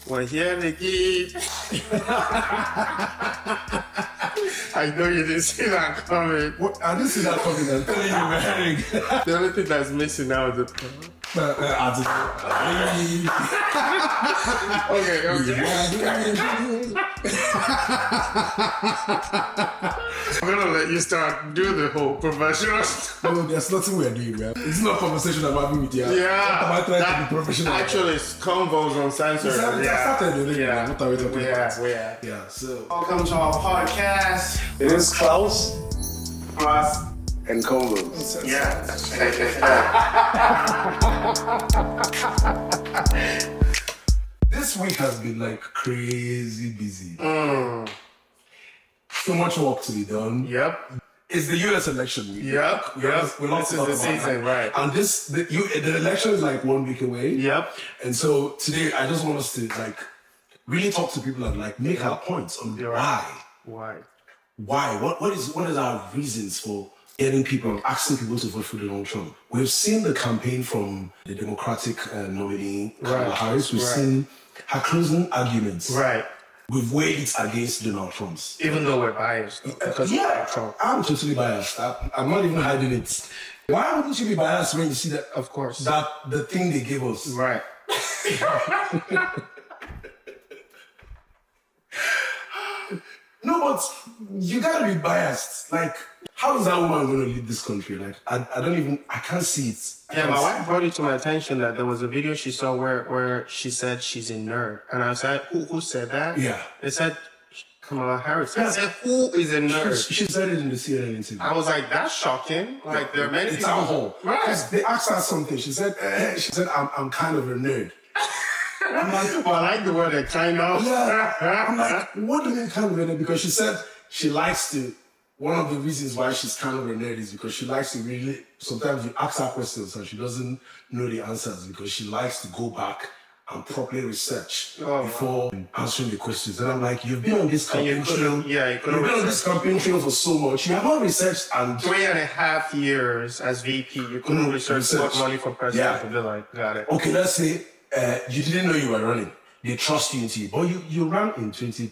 Well, here they keep. I know you didn't see that coming. What? I didn't see that coming. I'm telling you, man. The only thing that's missing now is the. Okay. I'm gonna let you start doing the whole professional stuff. No, there's nothing we're doing, man. It's not a conversation about me with you. Yeah. What am I trying to be professional? Actually, it's KONVOS Uncensored. Yeah. What are we talking about? Yeah. So, Welcome to our podcast. it is Klaus Kross. and KONVOS. Yeah. This week has been like crazy busy. So much work to be done. Yep. It's the US election week. Yep. This is the season, right? And the election is like 1 week away. Yep. And so today I just want us to like really talk to people and like make our points on Why? What is our reasons for getting people, asking people to vote for Donald Trump? We've seen the campaign from the Democratic nominee Kamala Harris. We've seen her closing arguments. Right. We've weighed it against Donald Trump's. Even though we're biased. Because of Trump. I'm totally biased. I'm not even hiding it. Why wouldn't you be biased when you see that? Of course. That the thing they gave us. Right. No, but you gotta be biased. Like, how is that woman going to lead this country? Like, I can't see it. Yeah, my wife brought it to my attention that there was a video she saw where she said she's a nerd. And I said, who said that? Yeah. They said Kamala Harris. I said, who is a nerd? She said it in the CNN interview. I was like, that's shocking. Like, there are many It's people. our whole. Right. They asked her something. She said, I'm kind of a nerd. I'm like, Well, I like the word kind of. yeah. I'm like, what do you mean kind of a nerd? Because she said she likes to, one of the reasons why she's kind of a nerd is because she likes to really, sometimes you ask her questions and she doesn't know the answers because she likes to go back and properly research before answering the questions. And I'm like, you've been on this campaign trail. You've been on this campaign trail for so much. You have not researched and 3.5 years as VP, you couldn't research what money for president would be like. Got it. okay, let's say you didn't know you were running. They trust you into it. But you ran in 2020.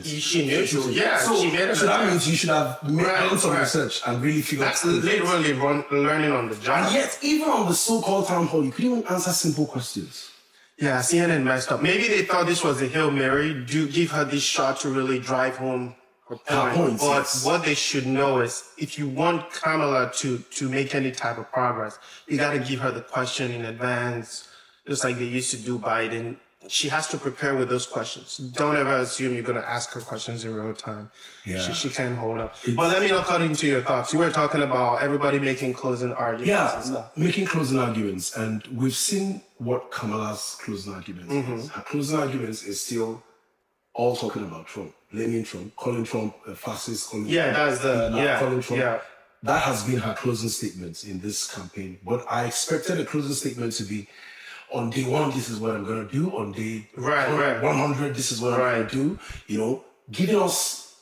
She knew she was, yeah. So, she made it. so that means you should have done some research and really figured out. That's literally learning on the job. And yet, even on the so-called town hall, you couldn't even answer simple questions. Yeah, CNN messed up. Maybe they thought this was a Hail Mary. Do give her this shot to really drive home her point. But what they should know is if you want Kamala to make any type of progress, you got to give her the question in advance, just like they used to do Biden. She has to prepare with those questions. Don't ever assume you're going to ask her questions in real time. Yeah. She can't hold up. But let me not cut into your thoughts. You were talking about everybody making closing arguments. Yeah, making closing arguments. And we've seen what Kamala's closing arguments is. Her closing arguments is still all talking about Trump, blaming Trump, calling Trump a fascist. Calling Trump. That has been her closing statements in this campaign. But I expected a closing statement to be, on day 1, this is what I'm going to do. On day 100, this is what I'm going to do. You know, giving us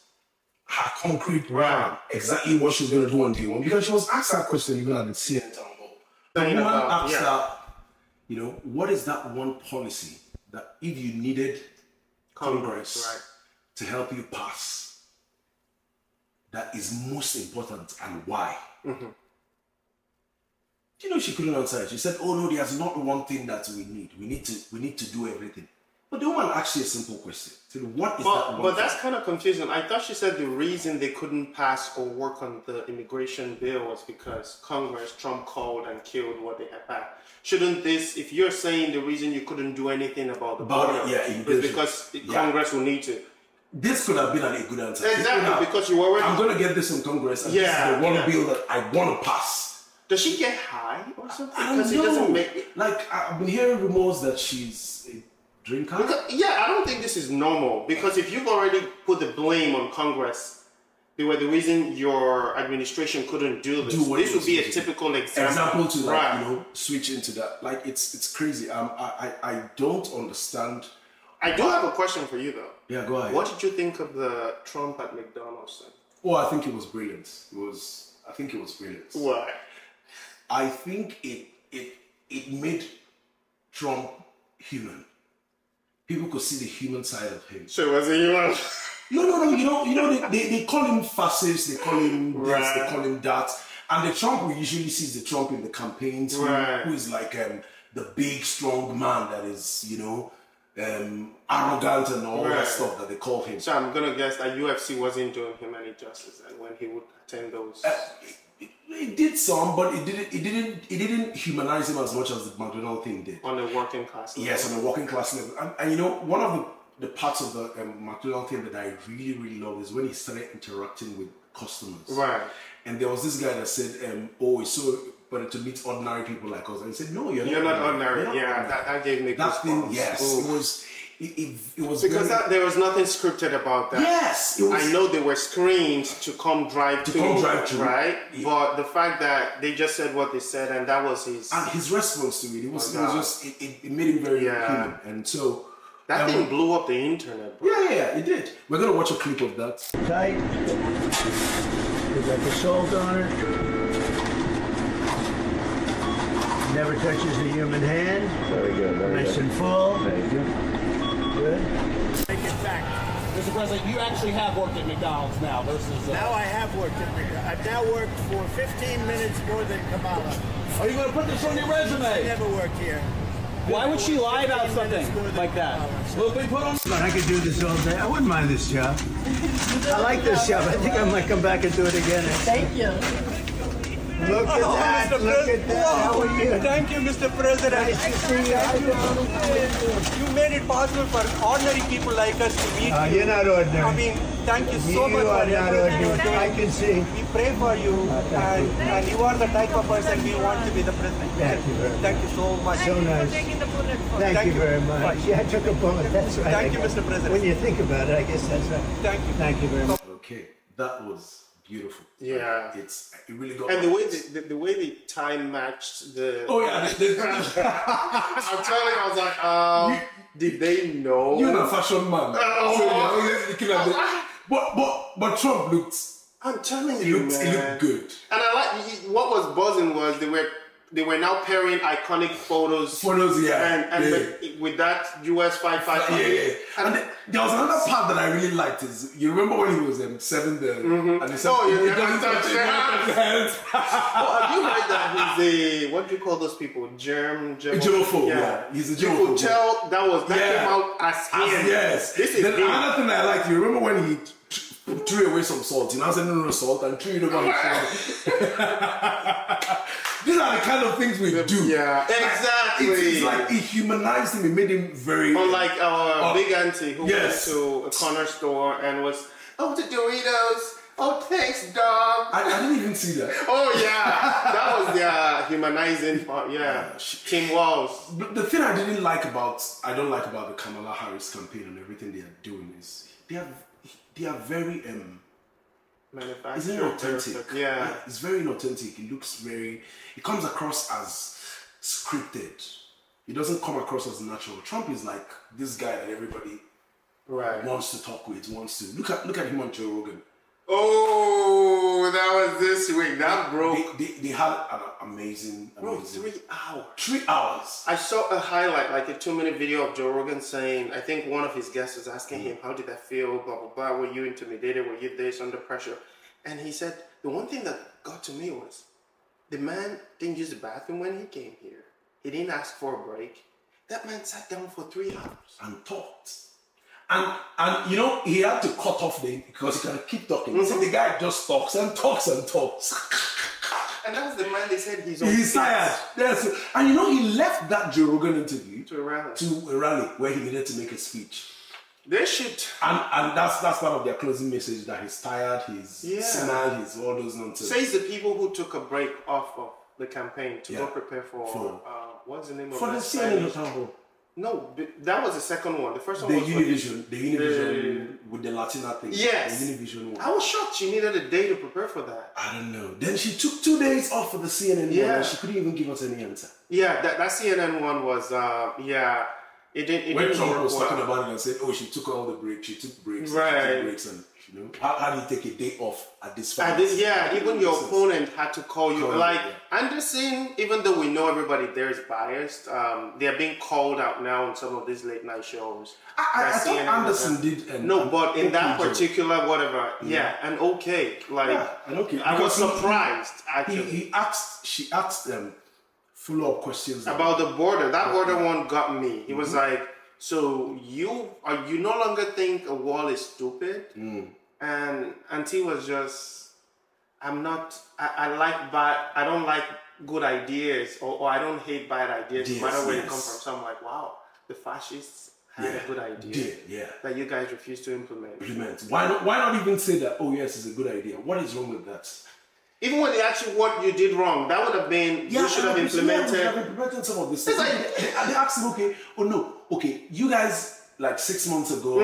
her concrete plan, exactly what she's going to do on day 1. Because she was asked that question even at the CNN town hall. The woman asked her, you know, what is that one policy that if you needed Congress to help you pass, that is most important and why? You know, she couldn't answer it. She said, oh no, there's not one thing that we need. We need to do everything. But the woman asked you a simple question. So what is that one But that's thing? kind of confusing. I thought she said the reason they couldn't pass or work on the immigration bill was because Trump called and killed what they had passed. Shouldn't this, if you're saying the reason you couldn't do anything about the border is because Congress will need to. This could have been a good answer. Exactly, because you already... I'm going to get this in Congress and this is the one bill that I want to pass. Does she get high or something? I don't know. Like, I've been hearing rumors that she's a drinker. I don't think this is normal. Because if you've already put the blame on Congress, they were the reason your administration couldn't do this. This would be a typical example. To like, you know, switch into that. Like, it's crazy. I don't understand. I do have a question for you though. Yeah, go ahead. What did you think of the Trump at McDonald's thing? Oh, I think it was brilliant. I think it was brilliant. Why? I think it made Trump human. people could see the human side of him. So was it you? No. They call him fascist. They call him this. They call him that. And the Trump we usually see is the Trump in the campaigns, who is like the big, strong man that is, arrogant and all that stuff that they call him. So I'm gonna guess that UFC wasn't doing him any justice, and when he would attend those. It did some, but it didn't humanize him as much as the McDonald's thing did. On the working class level. Yes, on the working class level. And one of the parts of the McDonald's thing that I really, really love is when he started interacting with customers. Right. And there was this guy that said, it's so better to meet ordinary people like us. And he said, no, you're not ordinary. That gave me that thing, yes. Ooh. It was because there was nothing scripted about that. Yes, it was, I know they were screened to come drive to, right? Yeah. But the fact that they just said what they said, and that was his response to it. It made him very human, and so that thing blew up the internet. Bro. Yeah, it did. We're gonna watch a clip of that. Tight. You got the salt on it. Never touches a human hand. Very good. Nice and full. Thank you. Good. Take it back. Mr. President, you actually have worked at McDonald's now versus... Now I have worked at McDonald's. I've now worked for 15 minutes more than Kamala. Are you going to put this on your resume? I never worked here. Why would she lie about something like that? Will we put on... I could do this all day. I wouldn't mind this job. I like this job. I think I might come back and do it again. Thank you. Look at that. Mr. Look at that. How are you? Thank you, Mr. President. Nice to see you. You made it possible for ordinary people like us to meet you. You're not ordinary. I mean, thank you so much for everything you're doing. I can see. We pray for you, and you are the type of person we want to be the president. Thank you very much. Thank you so much. So nice. Thank you very much. Yeah, I took a bullet. That's right. Thank you, Mr. President. When you think about it, I guess that's right. Thank you. Thank you very much. Okay, that was beautiful. Yeah, it really got. And the way the time matched the. Oh yeah, I'm telling you, I was like, did they know? You're a fashion man. But Trump looked. I'm telling He you, looked good. And I like what was buzzing was they were now pairing iconic photos. And with that US 555. Yeah. And there was another part that I really liked is you remember when he was serving the and he said, you doesn't touch your hands. Have you heard that he's a what do you call those people? Germaphobe. Yeah. He's a germaphobe. You could tell that came out as him. Yes. This is another thing I liked. You remember when he threw away some salt? I said no salt and threw it over his shoulder. These are the kind of things we do. Yeah, exactly. It's like it humanized him. It made him very... Unlike our big auntie who went to a corner store and was, the Doritos. Oh, thanks, dog. I didn't even see that. Oh, yeah. That was their humanizing part. Yeah. Tim Walls. The thing I don't like about the Kamala Harris campaign and everything they are doing is they are very... It's inauthentic. Yeah. It's very inauthentic. It comes across as scripted. It doesn't come across as natural. Trump is like this guy that everybody wants to talk with, look at him on Joe Rogan. Oh, that was this week. That broke. They had an amazing. 3 hours. 3 hours. I saw a highlight, like a 2-minute video of Joe Rogan saying, I think one of his guests was asking him, how did that feel, blah, blah, blah. Were you intimidated? Were you this, under pressure? And he said, the one thing that got to me was, the man didn't use the bathroom when he came here. He didn't ask for a break. That man sat down for 3 hours. And talked. And he had to cut off because he can keep talking. Mm-hmm. So the guy just talks and talks and talks. And that's the man they said he's tired. Yes. And he left that Joe Rogan interview to a rally where he needed to make a speech. They should. And that's part of their closing message, that he's tired, he's senile, he's all those nonsense. Says the people who took a break off of the campaign to go prepare for what's the name of for the CNN town hall. No, that was the second one. The first one the was Univision with the Latina thing. Yes. The Univision one. I was shocked she needed a day to prepare for that. I don't know. Then she took 2 days off for the CNN one and she couldn't even give us any answer. Yeah, that CNN one was, It didn't. When Trump work was talking well. about it and said, "Oh, she took all the breaks. She took breaks. Right. She took breaks, and you know, how do you take a day off at this fight?" Yeah, even your opponent had to call you. Like yeah. Anderson, even though we know everybody there is biased, they're being called out now on some of these late night shows. I thought Anderson did. No, but in that job. particular whatever, and okay, like and okay. I was Because surprised actually. She asked them follow-up questions About the border. That border one got me. He was like, so you no longer think a wall is stupid? And Auntie was just, I don't like good ideas or I don't hate bad ideas no matter where they come from. So I'm like, wow, the fascists had a good idea that you guys refuse to implement. Why not even say that, oh yes, it's a good idea? What is wrong with that? Even when they ask you what you did wrong, that would have been, you should have implemented. Yeah, we have implemented some of this stuff. They asked him, you guys, like 6 months ago,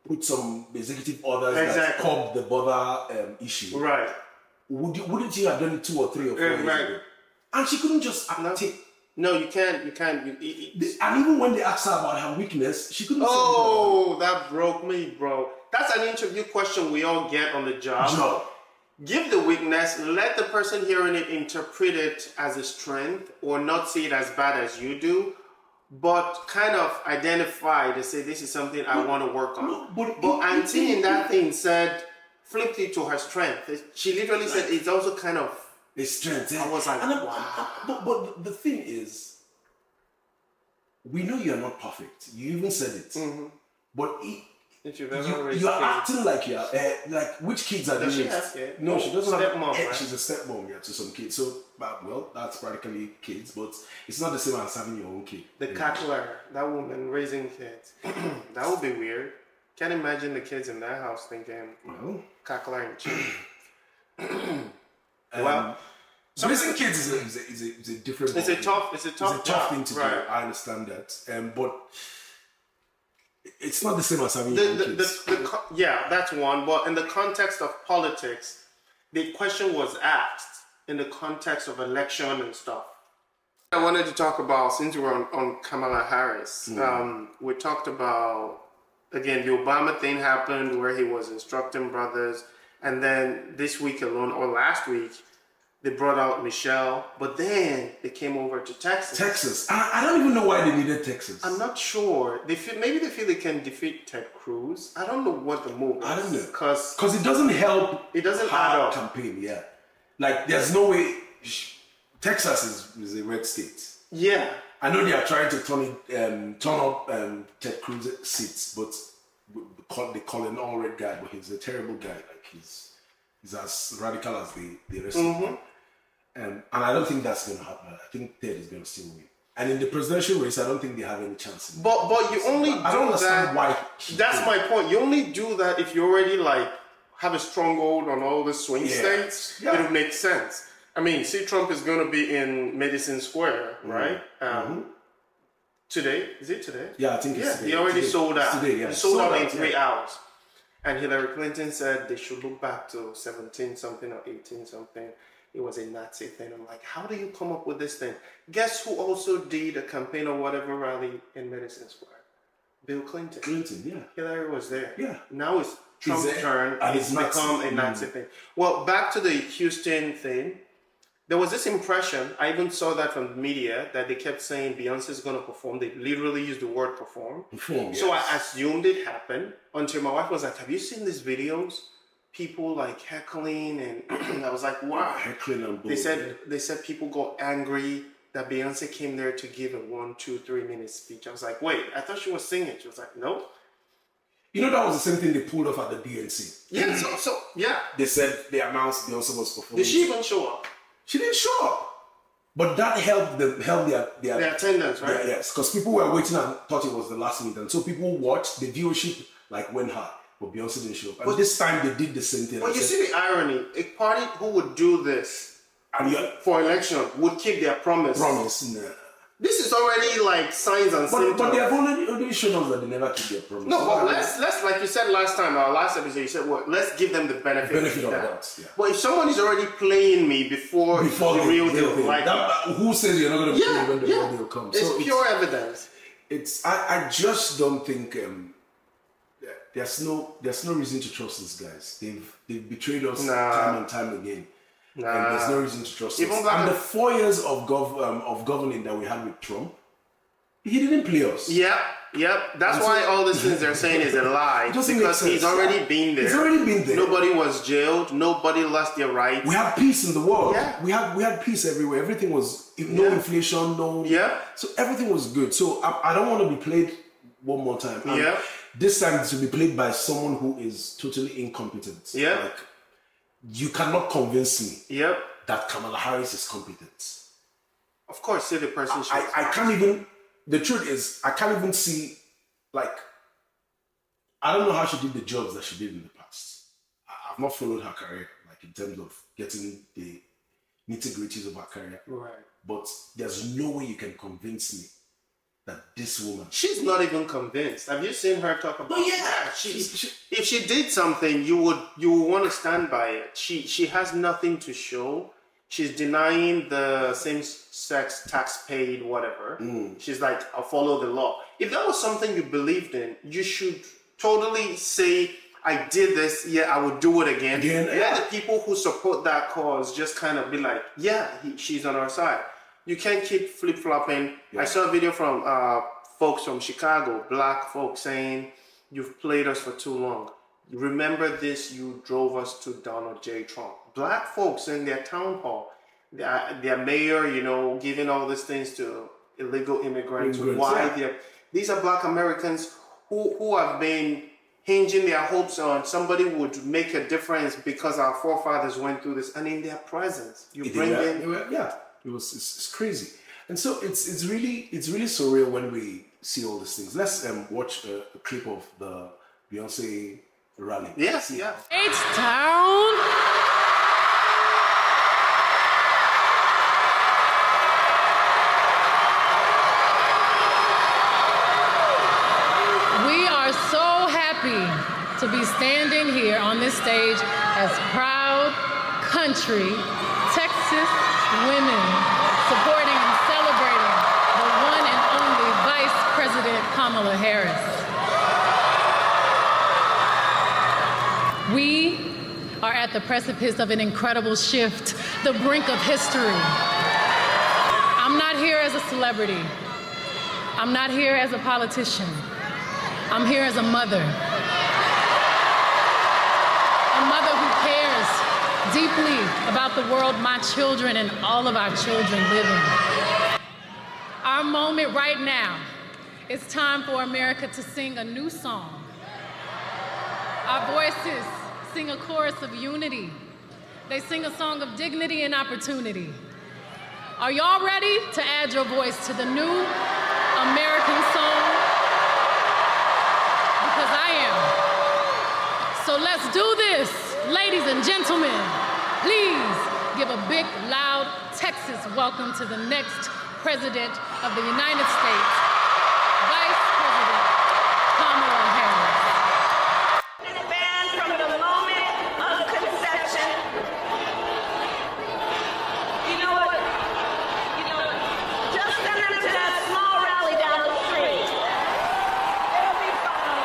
put some executive orders that curbed the border issue. Right. Wouldn't you have done it 2 or 3 or 4 years ago? And she couldn't just take. No, you can't. And even when they asked her about her weakness, she couldn't say that broke me, bro. That's an interview question we all get on the job. Give the weakness, let the person hearing it interpret it as a strength or not see it as bad as you do, but kind of identify to say this is something I want to work on. But Auntie in that thing said, flipped it to her strength. She literally said it's also kind of a strength. I was like, wow. But the thing is, we know you're not perfect. You even said it. But you are acting like you're like which kids are she doing has it? kids? No, she doesn't stepmom, have. right? She's a stepmom, to some kids. So, well, that's practically kids, but it's not the same as having your own kid. The cackler, that woman raising kids, that would be weird. Can't imagine the kids in that house thinking, cackler and chicken. Raising kids is a different. It's a tough thing to do. Right. I understand that, but it's not the same as having your own kids. That's one. But in the context of politics, the question was asked in the context of election and stuff. I wanted to talk about, since we're on Kamala Harris, we talked about, again, the Obama thing happened where he was instructing brothers, and then this week alone, or last week, they brought out Michelle, but then they came over to Texas. I don't even know why they needed Texas. I'm not sure. Maybe they feel they can defeat Ted Cruz. I don't know what the move is. I don't know. Because it doesn't help. It doesn't add up. Campaign, Like, there's no way. Texas is a red state. Yeah. I know they are trying to turn up Ted Cruz seats, but they call him an all-red guy, but he's a terrible guy. Like, he's as radical as the rest of them. And I don't think that's going to happen. I think Ted is going to still win. And in the presidential race, I don't think they have any chance. But you only do I don't understand that. Why. That's my point. You only do that if you already have a stronghold on all the swing states. Yeah. It'll make sense. I mean, see, Trump is going to be in Madison Square, right? Today, is it today? Yeah, I think it's today. He already sold out. Today, He sold out in 3 hours. And Hillary Clinton said they should look back to 17 something or 18 something. It was a Nazi thing. I'm like, how do you come up with this thing? Guess who also did a campaign or whatever rally in Madison Square? Bill Clinton. Hillary was there. Yeah. Now it's Trump's turn and it's become a Nazi thing. Well, back to the Houston thing. There was this impression, I even saw that from the media, that they kept saying Beyonce's going to perform. They literally used the word perform. So I assumed it happened until my wife was like, have you seen these videos? People like heckling, and I was like, wow. Heckling and they said people got angry that Beyonce came there to give a 1, 2, 3 minute speech. I was like, wait, I thought she was singing. She was like, no. You know, that was the same thing they pulled off at the DNC. Yeah, yeah. They said they announced Beyonce was performing. Did she even show up? She didn't show up. But that helped their attendance, right? Yes, because people were waiting and thought it was the last minute. And so people watched, the viewership went high. But Beyonce didn't show up. And this time they did the same thing. But you see the irony. A party who would do this for election would keep their promise. Nah. This is already like signs and symptoms. But they have already shown us that they never keep their promise. No, but let's like you said last time, our last episode, you said, well, let's give them the benefit of the doubt. Yeah. But if someone is already playing me before the real deal, like who says you're not going to play when the real deal comes? It's pure evidence. I just don't think there's no reason to trust these guys. They've betrayed us time and time again. And there's no reason to trust us. And the 4 years of governing that we had with Trump, he didn't play us. Yep. That's why all these things they're saying is a lie. Because he's already been there. He's already been there. Nobody was jailed. Nobody lost their rights. We had peace in the world. Yeah. We had peace everywhere. Everything was no inflation, no. Yeah. So everything was good. So I don't want to be played one more time. And this time to be played by someone who is totally incompetent. Yeah. Like, you cannot convince me. Yep. That Kamala Harris is competent. Of course, say the person. I can't even. The truth is, I can't even see, like, I don't know how she did the jobs that she did in the past. I've not followed her career, like, in terms of getting the nitty-gritties of her career. Right. But there's no way you can convince me that this woman... She's not even convinced. Have you seen her talk about... Oh, yeah. If she did something, you would want to stand by it. She has nothing to show. She's denying the same-sex tax paid, whatever. She's like, I'll follow the law. If that was something you believed in, you should totally say, I did this, I would do it again. Let the people who support that cause just kind of be like, she's on our side. You can't keep flip-flopping. I saw a video from folks from Chicago, black folks, saying, you've played us for too long. Remember this, you drove us to Donald J. Trump. Black folks in their town hall, their mayor, giving all these things to illegal immigrants. These are black Americans who have been hinging their hopes on somebody would make a difference because our forefathers went through this, and in their presence, you bring in... It's crazy. And so it's really surreal when we see all these things. Let's watch a clip of the Beyoncé rally. Yes, H-Town. We are so happy to be standing here on this stage as proud country Texas women supporting and celebrating the one and only Vice President Kamala Harris. We are at the precipice of an incredible shift, the brink of history. I'm not here as a celebrity. I'm not here as a politician. I'm here as a mother. A mother who cares deeply about the world my children and all of our children live in. Our moment right now, it's time for America to sing a new song. Our voices sing a chorus of unity. They sing a song of dignity and opportunity. Are y'all ready to add your voice to the new American song? Because I am. So let's do this, ladies and gentlemen. Please give a big, loud Texas welcome to the next President of the United States, Vice President Kamala Harris. From the moment of conception. You know what? Just send them to that small rally down the street. It'll be fun.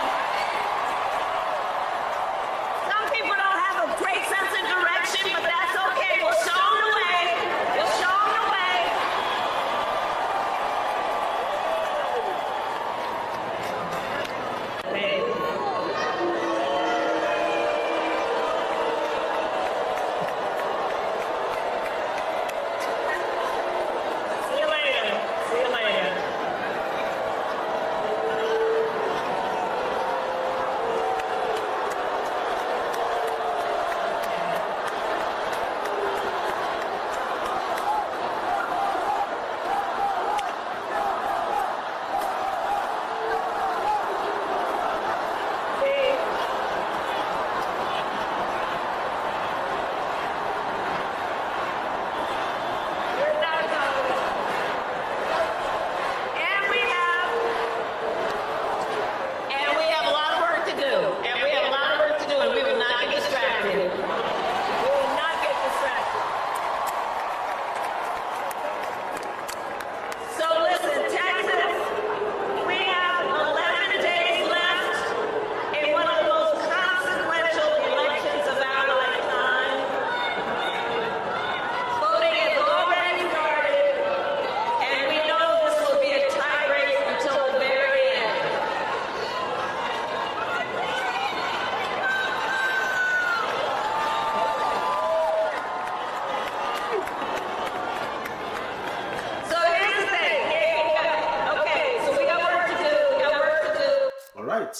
Some people don't have a great sense of direction, but that's okay. We'll show them the way. We'll show them the way. All right.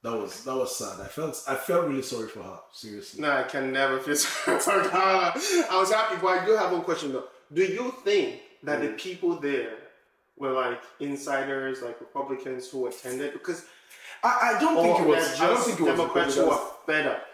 That was sad. I felt really sorry for her. Seriously. No, I can never feel sorry for Kamala. I was happy, but I do have one question though. Do you think that the people there were like insiders, like Republicans who attended? Because I don't think it was. I don't think it was Democrats who are fed up.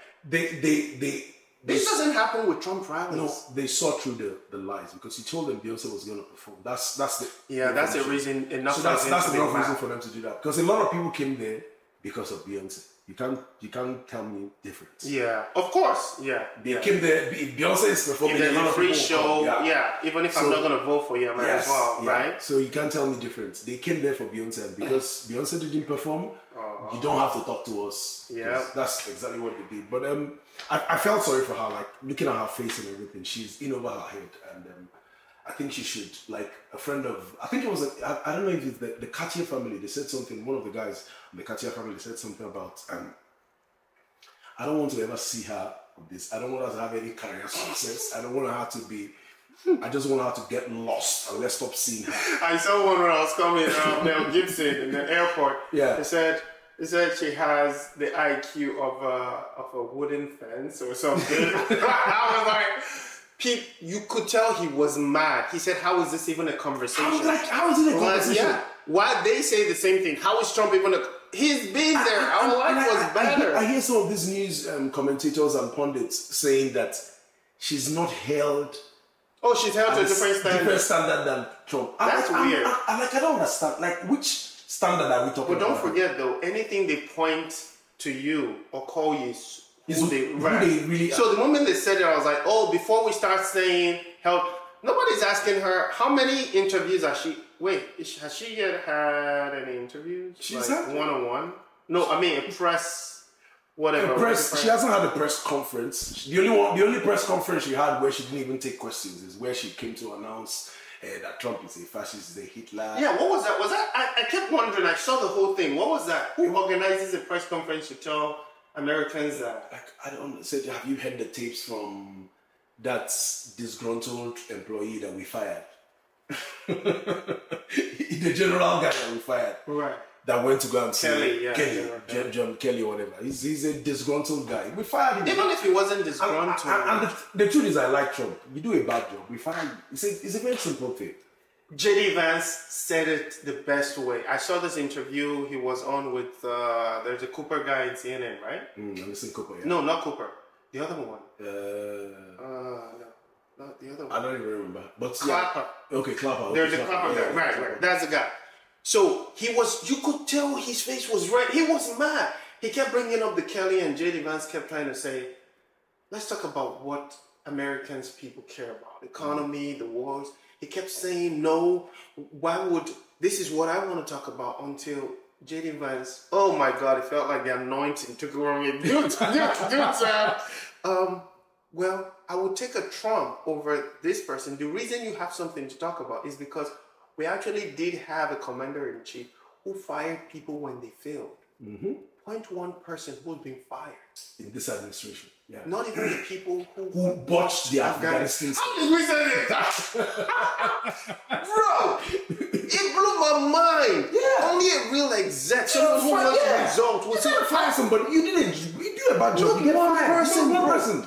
This doesn't happen with Trump rallies. No, they saw through the lies because he told them Beyoncé was going to perform. That's the reason enough. So that's enough reason for them to do that because a lot of people came there because of Beyonce. You can't tell me different. Yeah, of course. Yeah, they came there. If Beyonce is performing, there's a free show. Yeah. Even if I'm not gonna vote for you, I might as well, right? So you can't tell me different. They came there for Beyonce, and because Beyonce didn't perform, you don't have to talk to us. Yeah, that's exactly what they did. But I felt sorry for her, like looking at her face and everything. She's in over her head, and I think she should, like a friend of, I think it was, I don't know if it's the Cartier family. They said something, one of the guys in the Cartier family said something about, I don't want to ever see her with this. I don't want her to have any career success. I don't want her to be, I just want her to get lost and let's stop seeing her. I saw one when I was coming, Mel Gibson in the airport. Yeah. He said she has the IQ of a wooden fence or something. I was like, Pete, you could tell he was mad. He said, how is this even a conversation? I was like, how is it a conversation? Yeah. Why they say the same thing? How is Trump even he's been there. Our life was better. I hear some of these news commentators and pundits saying that she's not held. Oh, she's held to a different standard than Trump. That's weird. I don't understand. Like, which standard are we talking about? But don't forget, though, anything they point to you or call you who they really are. So the moment they said it, I was like, oh, before we start saying help, nobody's asking her how many interviews has she. Wait, has she yet had any interviews? She's like had one-on-one? No, I mean a press, whatever. She hasn't had a press conference. The only press conference she had where she didn't even take questions is where she came to announce that Trump is a fascist, is a Hitler. Yeah, what was that? I kept wondering. I saw the whole thing. What was that? Who organizes a press conference to tell Americans that? Like, I don't say. Have you heard the tapes from that disgruntled employee that we fired? The general guy that we fired, right? That went to go and see Kelly, John Kelly or whatever. He's a disgruntled guy. We fired him. Even if he wasn't disgruntled. And the truth is, I like Trump. You do a bad job, we fire you. It's a very simple thing. J.D. Vance said it the best way. I saw this interview he was on with, there's a Cooper guy in CNN, right? I'm saying Cooper, yeah. No, not Cooper. The other one. No. Not the other one. I don't even remember. But Clapper. Yeah. Okay, Clapper. There's a Clapper guy. Right. That's the guy. So you could tell his face was red. He was mad. He kept bringing up the Kelly, and J.D. Vance kept trying to say, let's talk about what Americans people care about. The economy, the wars. He kept saying, no, this is what I want to talk about until J.D. Vance, oh my God, it felt like the anointing took over me. Well, I would take a Trump over this person. The reason you have something to talk about is because we actually did have a commander-in-chief who fired people when they failed. Mm-hmm. Point one person who's been fired. In this administration. Yeah. Not even the people who botched the Afghanistan. How did we say that? Bro, it blew my mind. Yeah. Only a real exec, someone who wants results. Was to fire somebody. You did a bad job. Not one person. One person.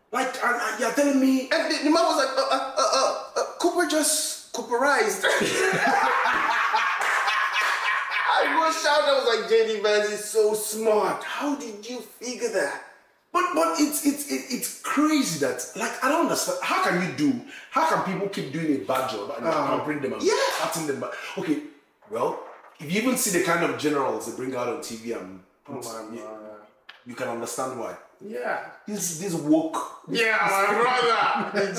Like, you're telling me. And the man was like, Cooper just Cooperized. I rushed out. I was like, J.D. Vance is so smart. How did you figure that? But it's crazy that, like, I don't understand. How can people keep doing a bad job and you can't bring them out? Yeah. Acting them back. Okay, well, if you even see the kind of generals they bring out on TV and you can understand why. Yeah. This woke. Yeah, my brother. The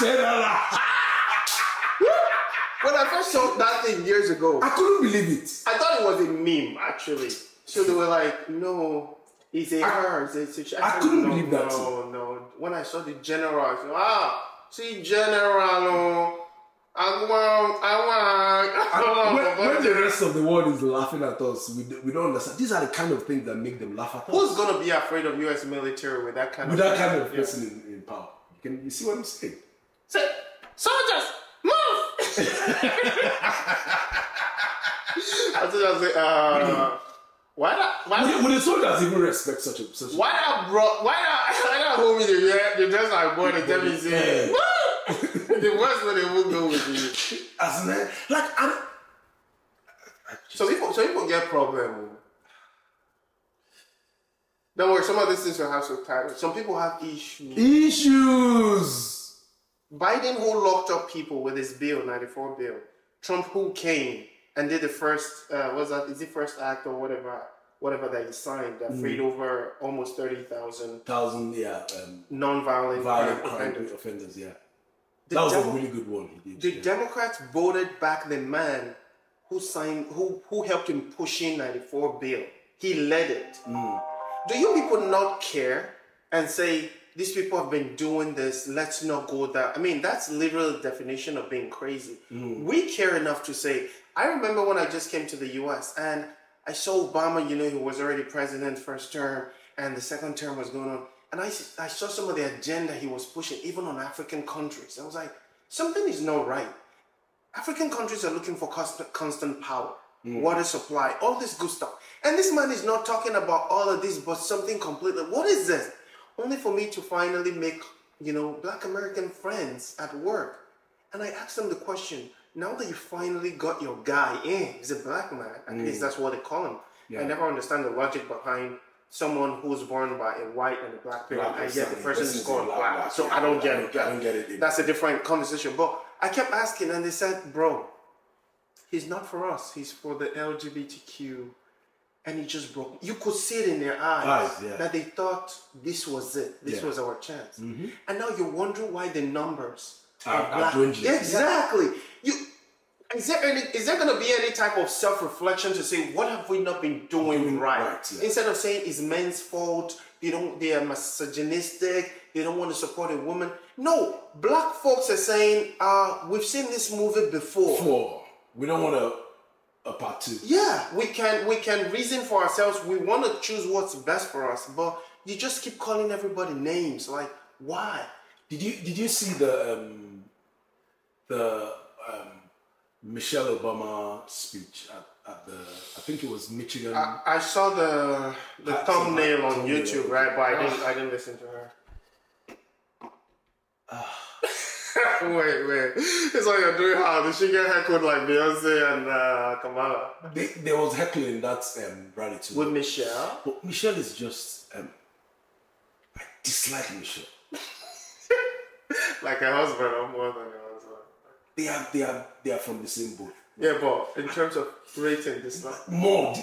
general. When I first saw that thing years ago, I couldn't believe it. I thought it was a meme, actually. So they were like, no, it's a her. I couldn't believe that. No. When I saw the general, I said, see, general, when the rest of the world is laughing at us, we don't understand. These are the kind of things that make them laugh at us. Who's going to be afraid of U.S. military with that kind of person in power? You see what I'm saying? Say, soldiers, move! I was just say, why Would the soldiers even respect such a? Why not hold me the dress like boy and tell me say, the worst way they will go with you. As in, like So people get problem. Don't worry, some of these things will have subtitles. Some people have issues. Biden, who locked up people with his bill, 94 bill. Trump, who came and did the first, is it first act or whatever that he signed that freed over almost 30,000 non-violent crime offenders. Yeah, that was a really good one. He did. The Democrats voted back the man who signed, who helped him push in 94 bill. He led it. Do you people not care and say, these people have been doing this, let's not go there? I mean, that's literal definition of being crazy. We care enough to say, I remember when I just came to the US and I saw Obama, he was already president first term and the second term was going on. And I saw some of the agenda he was pushing, even on African countries. I was like, something is not right. African countries are looking for constant power, water supply, all this good stuff. And this man is not talking about all of this, but something completely, what is this? Only for me to finally make, Black American friends at work. And I asked them the question, now that you finally got your guy in, he's a black man, at least that's what they call him. Yeah. I never understand the logic behind someone who's born by a white and a black parent, and yet the person is called black. So I don't get it. I don't get it. That's a different conversation. But I kept asking, and they said, bro, he's not for us. He's for the LGBTQ. And he just broke. You could see it in their eyes that they thought this was it. This was our chance. And now you're wondering why the numbers are dwindling. Exactly. Is there going to be any type of self-reflection to say, what have we not been doing right? Instead of saying it's men's fault, they are misogynistic, they don't want to support a woman. No, black folks are saying, we've seen this movie before. We don't want a part two. Yeah, we can reason for ourselves. We want to choose what's best for us, but you just keep calling everybody names. Like, why? Did you see the Michelle Obama speech at the, I think it was Michigan? I saw the thumbnail on YouTube, right? But I didn't listen to her. Wait. It's like you're doing how? Did she get heckled like Beyoncé and Kamala? There was heckling that rally too. With Michelle? But Michelle is just, I dislike Michelle. Like her husband or more than her husband? They are from the same boat. Yeah, but in terms of rating, dislike. More.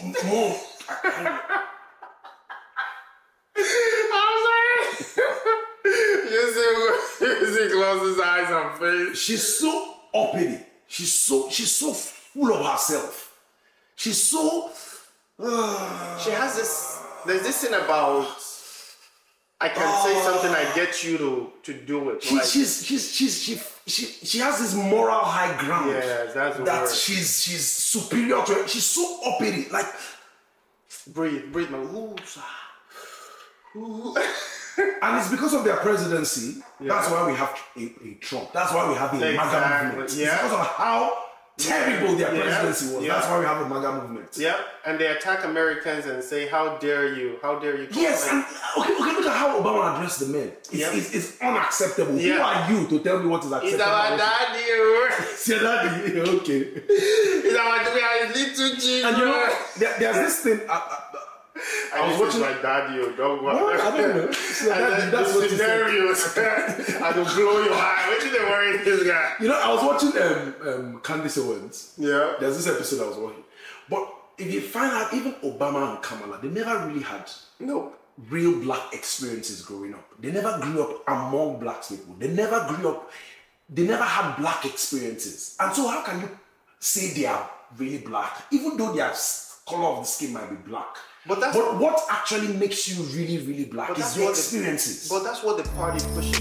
You see Klaus's eyes and face. She's so uppity. She's so full of herself. She's so. She has this. There's this thing about. I can say something. I get you to do it. She has this moral high ground. Yeah, that's the that word. She's superior to her. She's so uppity. Like, breathe, man. And it's because of their presidency. That's why we have a Trump. That's why we have a MAGA movement. It's because of how terrible their presidency was. That's why we have a MAGA movement. Yeah, and they attack Americans and say, "How dare you? How dare you?" Yes, and okay, look at how Obama addressed the men. It's unacceptable. Yeah. Who are you to tell me what is acceptable? It's our daddy. It's your daddy. Okay. It's our we are little children. And there's this thing. I was watching my daddy. Don't worry. No, I don't know. That's the scenarios. I will blow your eye. What did they worry this guy? I was watching Candace Owens. Yeah. There's this episode I was watching. But if you find out, even Obama and Kamala, they never really had real black experiences growing up. They never grew up among black people. They never had black experiences. And so how can you say they are really black, even though their color of the skin might be black? But what actually makes you really, really black is your experiences. But that's what the party pushes.